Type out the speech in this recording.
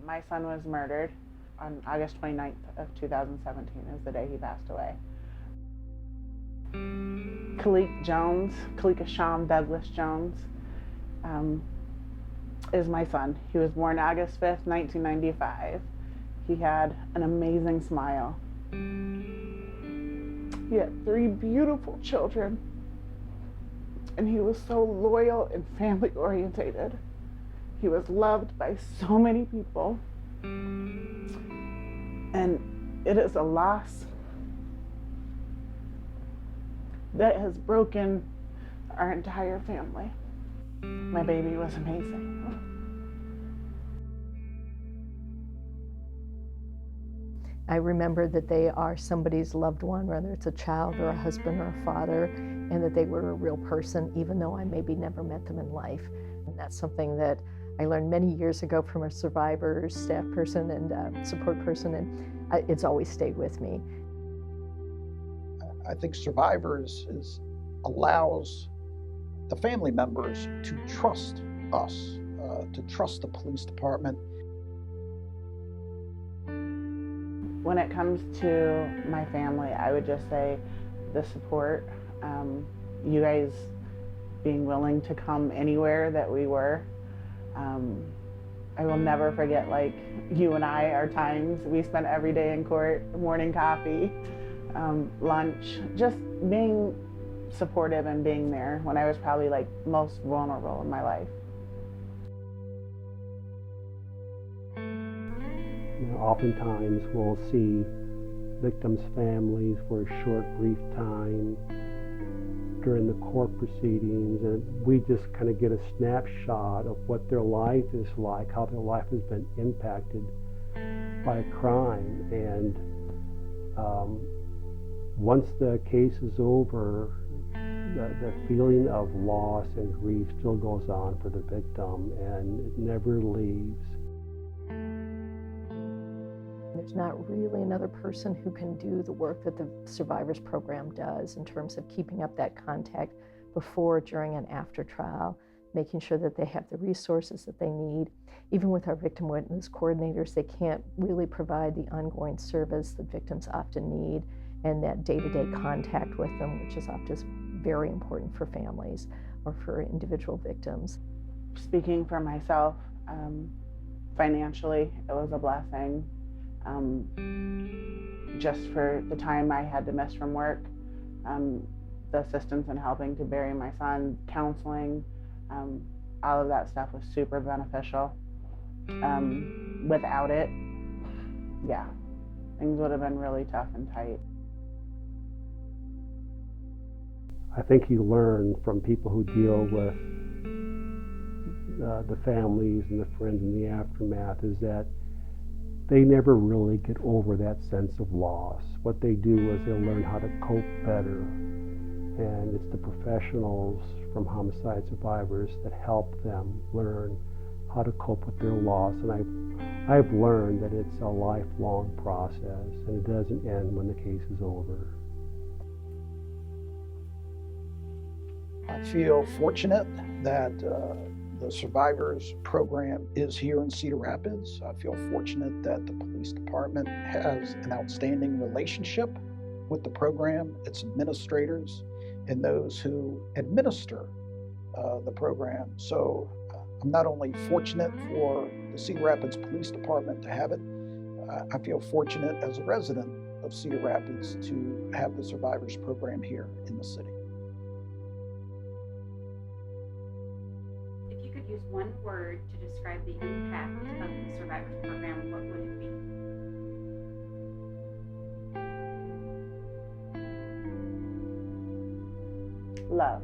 My son was murdered on August 29th of 2017 is the day he passed away. Kalika Sham Douglas Jones, is my son. He was born August 5th, 1995. He had an amazing smile. He had 3 beautiful children, and he was so loyal and family orientated. He was loved by so many people, and it is a loss that has broken our entire family. My baby was amazing. I remember that they are somebody's loved one, whether it's a child or a husband or a father, and that they were a real person, even though I maybe never met them in life. And that's something that I learned many years ago from a survivor, staff person, and support person, and it's always stayed with me. I think survivors allows the family members to trust us, to trust the police department. When it comes to my family, I would just say the support, you guys being willing to come anywhere that we were. I will never forget, like, you and I, our times we spent every day in court, morning coffee, lunch, just being supportive and being there when I was probably like most vulnerable in my life. Oftentimes we'll see victims' families for a short, brief time during the court proceedings, and we just kind of get a snapshot of what their life is like, how their life has been impacted by a crime. And once the case is over, the feeling of loss and grief still goes on for the victim, and it never leaves. There's not really another person who can do the work that the Survivors Program does in terms of keeping up that contact before, during, and after trial, making sure that they have the resources that they need. Even with our victim witness coordinators, they can't really provide the ongoing service that victims often need, and that day-to-day contact with them, which is often very important for families or for individual victims. Speaking for myself, financially, it was a blessing. Just for the time I had to miss from work, the assistance in helping to bury my son, counseling, all of that stuff was super beneficial. Without it, yeah, things would have been really tough and tight. I think you learn from people who deal with the families and the friends in the aftermath is that they never really get over that sense of loss. What they do is they learn how to cope better. And it's the professionals from homicide survivors that help them learn how to cope with their loss. And I've learned that it's a lifelong process, and it doesn't end when the case is over. I feel fortunate that the Survivors Program is here in Cedar Rapids. I feel fortunate that the police department has an outstanding relationship with the program, its administrators, and those who administer the program. So I'm not only fortunate for the Cedar Rapids Police Department to have it, I feel fortunate as a resident of Cedar Rapids to have the Survivors Program here in the city. Use one word to describe the impact of the Survivors Program, what would it be? Love.